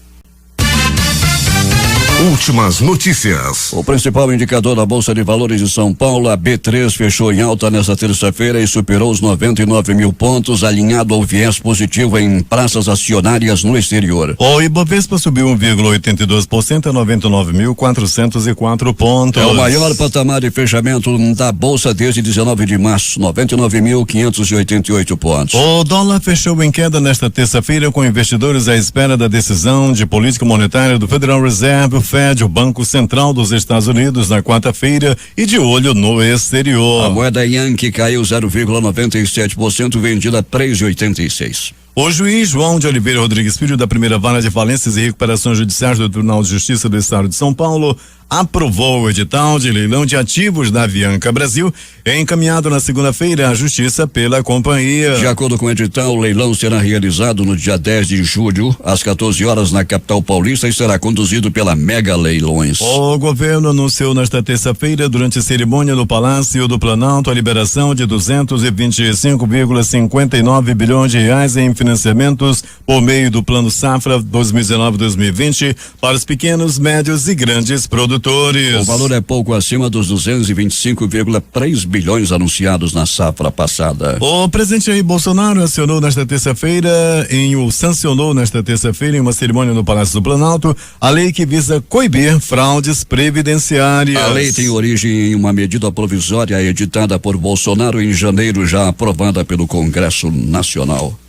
Últimas notícias. O principal indicador da Bolsa de Valores de São Paulo, a B3, fechou em alta nesta terça-feira e superou os 99 mil pontos, alinhado ao viés positivo em praças acionárias no exterior. O Ibovespa subiu 1,82% a 99.404 pontos. É o maior patamar de fechamento da Bolsa desde 19 de março, 99.588 pontos. O dólar fechou em queda nesta terça-feira com investidores à espera da decisão de política monetária do Federal Reserve. Fed, o Banco Central dos Estados Unidos, na quarta-feira e de olho no exterior. A moeda Yankee caiu 0,97%, vendida a 3,86. O juiz João de Oliveira Rodrigues Filho, da primeira vara de falências e recuperações judiciais do Tribunal de Justiça do Estado de São Paulo, aprovou o edital de leilão de ativos da Avianca Brasil, encaminhado na segunda-feira à Justiça pela companhia. De acordo com o edital, o leilão será realizado no dia 10 de julho, às 14 horas, na capital paulista, e será conduzido pela Mega Leilões. O governo anunciou nesta terça-feira, durante a cerimônia no Palácio do Planalto, a liberação de 225,59 bilhões de reais em financiamentos por meio do Plano Safra 2019-2020 para os pequenos, médios e grandes produtores. O valor é pouco acima dos 225,3 bilhões anunciados na safra passada. O presidente Jair Bolsonaro sancionou nesta terça-feira em uma cerimônia no Palácio do Planalto a lei que visa coibir fraudes previdenciárias. A lei tem origem em uma medida provisória editada por Bolsonaro em janeiro, já aprovada pelo Congresso Nacional.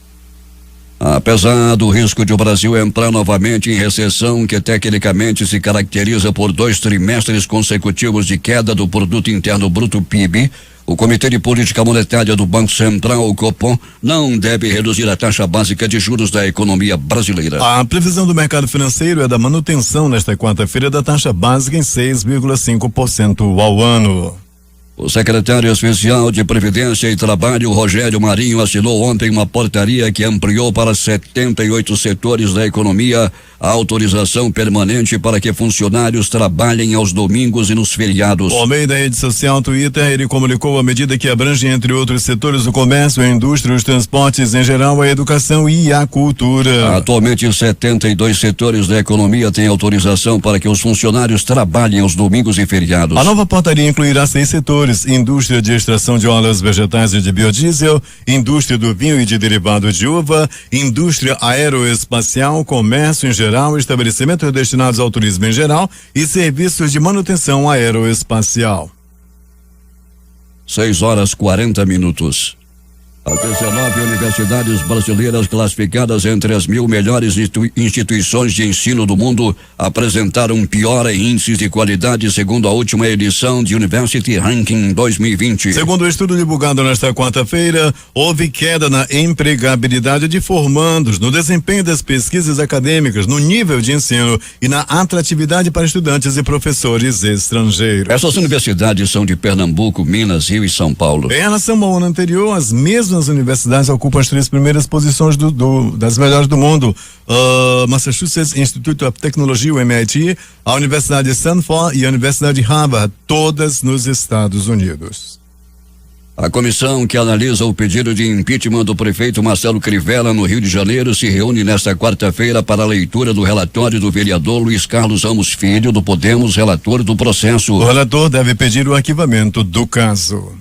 Apesar do risco de o Brasil entrar novamente em recessão, que tecnicamente se caracteriza por 2 trimestres consecutivos de queda do Produto Interno Bruto PIB, o Comitê de Política Monetária do Banco Central, o Copom, não deve reduzir a taxa básica de juros da economia brasileira. A previsão do mercado financeiro é da manutenção nesta quarta-feira da taxa básica em 6,5% ao ano. O secretário especial de Previdência e Trabalho, Rogério Marinho, assinou ontem uma portaria que ampliou para 78 setores da economia a autorização permanente para que funcionários trabalhem aos domingos e nos feriados. Por meio da rede social Twitter, ele comunicou a medida que abrange, entre outros setores, o comércio, a indústria, os transportes em geral, a educação e a cultura. Atualmente, 72 setores da economia têm autorização para que os funcionários trabalhem aos domingos e feriados. A nova portaria incluirá 6 setores: indústria de extração de óleos vegetais e de biodiesel, indústria do vinho e de derivados de uva, indústria aeroespacial, comércio em geral, estabelecimentos destinados ao turismo em geral e serviços de manutenção aeroespacial. 6:40. As 19 universidades brasileiras classificadas entre as 1.000 melhores instituições de ensino do mundo apresentaram piora em índices de qualidade, segundo a última edição de University Ranking 2020. Segundo o estudo divulgado nesta quarta-feira, houve queda na empregabilidade de formandos, no desempenho das pesquisas acadêmicas, no nível de ensino e na atratividade para estudantes e professores estrangeiros. Essas universidades são de Pernambuco, Minas, Rio e São Paulo. Em relação ao ano anterior, as mesmas universidades ocupam as 3 primeiras posições das melhores do mundo. Massachusetts Institute of Technology, o MIT, a Universidade de Stanford e a Universidade de Harvard, todas nos Estados Unidos. A comissão que analisa o pedido de impeachment do prefeito Marcelo Crivella no Rio de Janeiro se reúne nesta quarta-feira para a leitura do relatório do vereador Luiz Carlos Ramos Filho, do Podemos, relator do processo. O relator deve pedir o arquivamento do caso.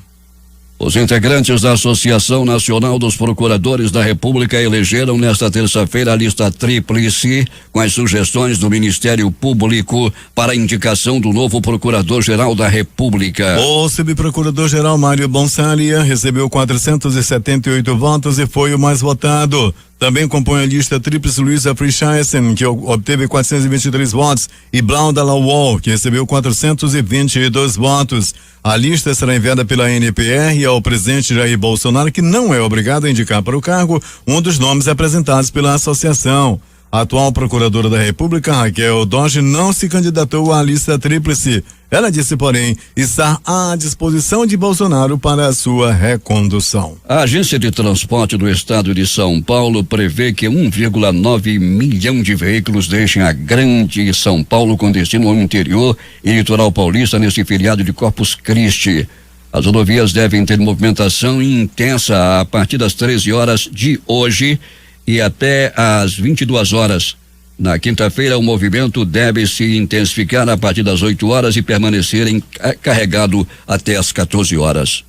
Os integrantes da Associação Nacional dos Procuradores da República elegeram nesta terça-feira a lista tríplice com as sugestões do Ministério Público para a indicação do novo Procurador-Geral da República. O subprocurador-geral Mário Bonsalia recebeu 478 votos e foi o mais votado. Também compõe a lista tríplice Luísa Frischheisen, que obteve 423 votos, e Blau Dalawol, que recebeu 422 votos. A lista será enviada pela NPR ao presidente Jair Bolsonaro, que não é obrigado a indicar para o cargo um dos nomes apresentados pela associação. A atual procuradora da República, Raquel Dodge, não se candidatou à lista tríplice. Ela disse, porém, estar à disposição de Bolsonaro para a sua recondução. A Agência de Transporte do Estado de São Paulo prevê que 1,9 milhão de veículos deixem a Grande São Paulo com destino ao interior e litoral paulista neste feriado de Corpus Christi. As rodovias devem ter movimentação intensa a partir das 13 horas de hoje e até às 22 horas. Na quinta-feira, o movimento deve se intensificar a partir das 8 horas e permanecer carregado até às 14 horas.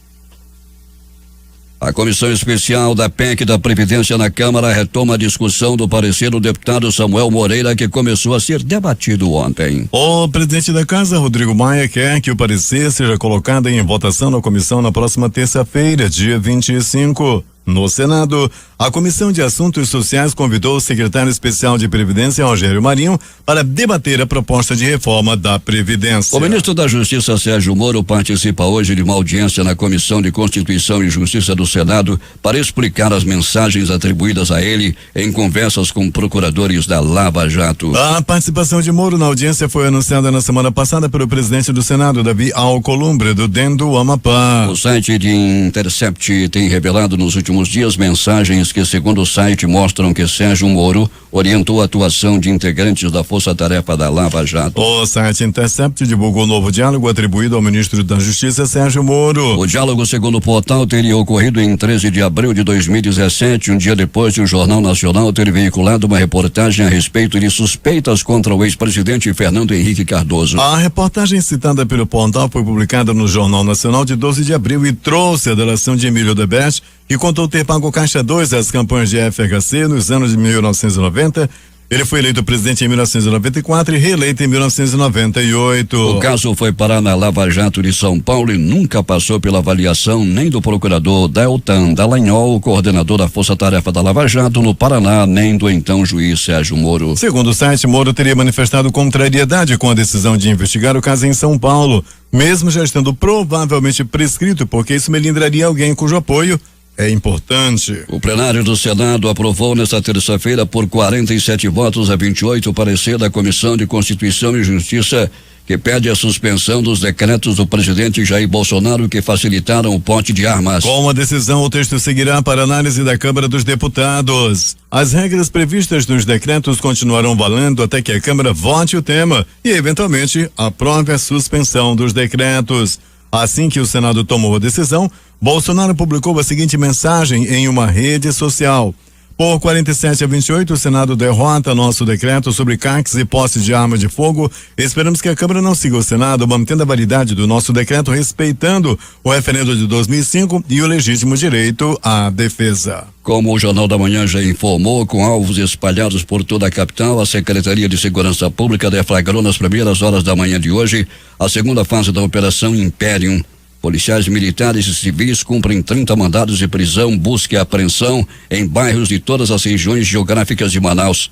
A Comissão Especial da PEC da Previdência na Câmara retoma a discussão do parecer do deputado Samuel Moreira, que começou a ser debatido ontem. O presidente da Casa, Rodrigo Maia, quer que o parecer seja colocado em votação na comissão na próxima terça-feira, dia 25. No Senado, a Comissão de Assuntos Sociais convidou o secretário especial de Previdência, Rogério Marinho, para debater a proposta de reforma da Previdência. O ministro da Justiça, Sérgio Moro, participa hoje de uma audiência na Comissão de Constituição e Justiça do Senado para explicar as mensagens atribuídas a ele em conversas com procuradores da Lava Jato. A participação de Moro na audiência foi anunciada na semana passada pelo presidente do Senado, Davi Alcolumbre, do DEM do Amapá. O site de Intercept tem revelado nos últimos dias mensagens que, segundo o site, mostram que Sérgio Moro orientou a atuação de integrantes da Força-Tarefa da Lava Jato. O site Intercept divulgou um novo diálogo atribuído ao ministro da Justiça, Sérgio Moro. O diálogo, segundo o portal, teria ocorrido em 13 de abril de 2017, um dia depois de o Jornal Nacional ter veiculado uma reportagem a respeito de suspeitas contra o ex-presidente Fernando Henrique Cardoso. A reportagem citada pelo portal foi publicada no Jornal Nacional de 12 de abril e trouxe a delação de Emílio Debete, que contou ter pago Caixa 2 às campanhas de FHC nos anos de 1990. Ele foi eleito presidente em 1994 e reeleito em 1998. O caso foi parar na Lava Jato de São Paulo e nunca passou pela avaliação nem do procurador Deltan Dallagnol, coordenador da Força Tarefa da Lava Jato no Paraná, nem do então juiz Sérgio Moro. Segundo o site, Moro teria manifestado contrariedade com a decisão de investigar o caso em São Paulo, mesmo já estando provavelmente prescrito, porque isso melindraria alguém cujo apoio é importante. O plenário do Senado aprovou nesta terça-feira por 47 votos a 28 o parecer da Comissão de Constituição e Justiça, que pede a suspensão dos decretos do presidente Jair Bolsonaro que facilitaram o porte de armas. Com a decisão, o texto seguirá para análise da Câmara dos Deputados. As regras previstas nos decretos continuarão valendo até que a Câmara vote o tema e, eventualmente, aprove a suspensão dos decretos. Assim que o Senado tomou a decisão, Bolsonaro publicou a seguinte mensagem em uma rede social: por 47 a 28, o Senado derrota nosso decreto sobre CACs e posse de arma de fogo. Esperamos que a Câmara não siga o Senado, mantendo a validade do nosso decreto, respeitando o referendo de 2005 e o legítimo direito à defesa. Como o Jornal da Manhã já informou, com alvos espalhados por toda a capital, a Secretaria de Segurança Pública deflagrou nas primeiras horas da manhã de hoje a segunda fase da Operação Imperium. Policiais militares e civis cumprem 30 mandados de prisão, busca e apreensão em bairros de todas as regiões geográficas de Manaus.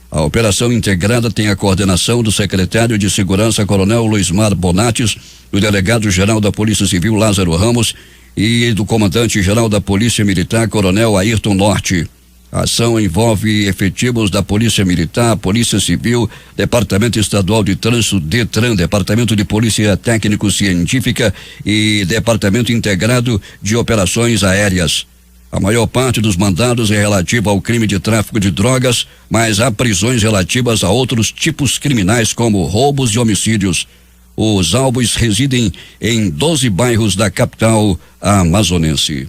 A operação integrada tem a coordenação do secretário de Segurança, Coronel Luismar Bonatis, do delegado-geral da Polícia Civil, Lázaro Ramos, e do comandante-geral da Polícia Militar, Coronel Ayrton Norte. A ação envolve efetivos da Polícia Militar, Polícia Civil, Departamento Estadual de Trânsito, DETRAN, Departamento de Polícia Técnico-Científica e Departamento Integrado de Operações Aéreas. A maior parte dos mandados é relativa ao crime de tráfico de drogas, mas há prisões relativas a outros tipos criminais como roubos e homicídios. Os alvos residem em 12 bairros da capital amazonense.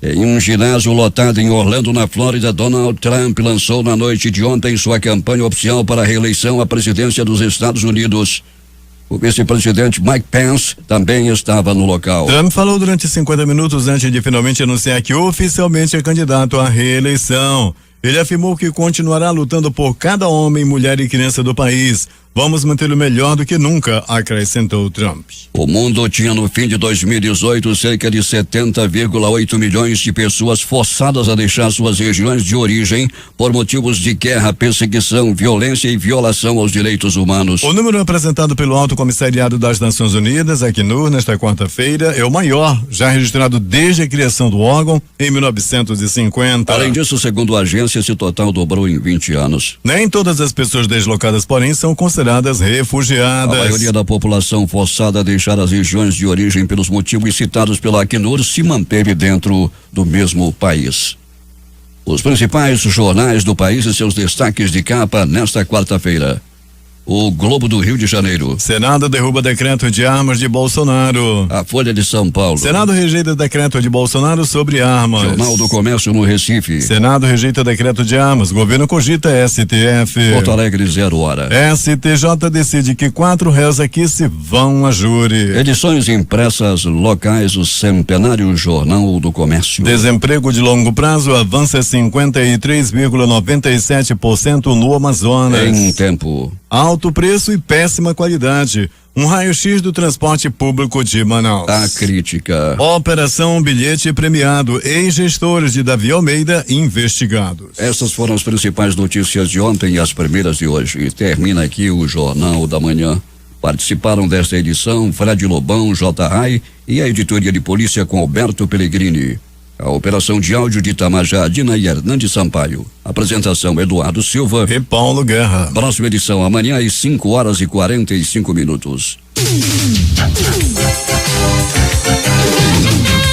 Em um ginásio lotado em Orlando, na Flórida, Donald Trump lançou na noite de ontem sua campanha oficial para a reeleição à presidência dos Estados Unidos. O vice-presidente Mike Pence também estava no local. Trump falou durante 50 minutos antes de finalmente anunciar que oficialmente é candidato à reeleição. Ele afirmou que continuará lutando por cada homem, mulher e criança do país. Vamos mantê-lo melhor do que nunca, acrescentou Trump. O mundo tinha no fim de 2018 cerca de 70,8 milhões de pessoas forçadas a deixar suas regiões de origem por motivos de guerra, perseguição, violência e violação aos direitos humanos. O número apresentado pelo Alto Comissariado das Nações Unidas, Acnur, nesta quarta-feira, é o maior já registrado desde a criação do órgão em 1950. Além disso, segundo a agência, esse total dobrou em 20 anos. Nem todas as pessoas deslocadas, porém, são consideradas refugiadas. A maioria da população forçada a deixar as regiões de origem pelos motivos citados pela Acnur se manteve dentro do mesmo país. Os principais jornais do país e seus destaques de capa nesta quarta-feira. O Globo do Rio de Janeiro. Senado derruba decreto de armas de Bolsonaro. A Folha de São Paulo. Senado rejeita decreto de Bolsonaro sobre armas. Jornal do Comércio no Recife. Senado rejeita decreto de armas. Governo cogita STF. Porto Alegre, 0 hora. STJ decide que 4 réus aqui se vão a júri. Edições impressas locais, o Centenário Jornal do Comércio. Desemprego de longo prazo avança 53,97% no Amazonas. Em tempo. alto preço e péssima qualidade. Um raio-x do transporte público de Manaus. A crítica. Operação Bilhete Premiado. Ex-gestores de Davi Almeida investigados. Essas foram as principais notícias de ontem e as primeiras de hoje. E termina aqui o Jornal da Manhã. Participaram desta edição Fred Lobão, J. Rai e a editoria de polícia com Alberto Pellegrini. A operação de áudio de Itamar Jardina e Hernandes Sampaio. Apresentação Eduardo Silva e Paulo Guerra. Próxima edição amanhã às 5h45.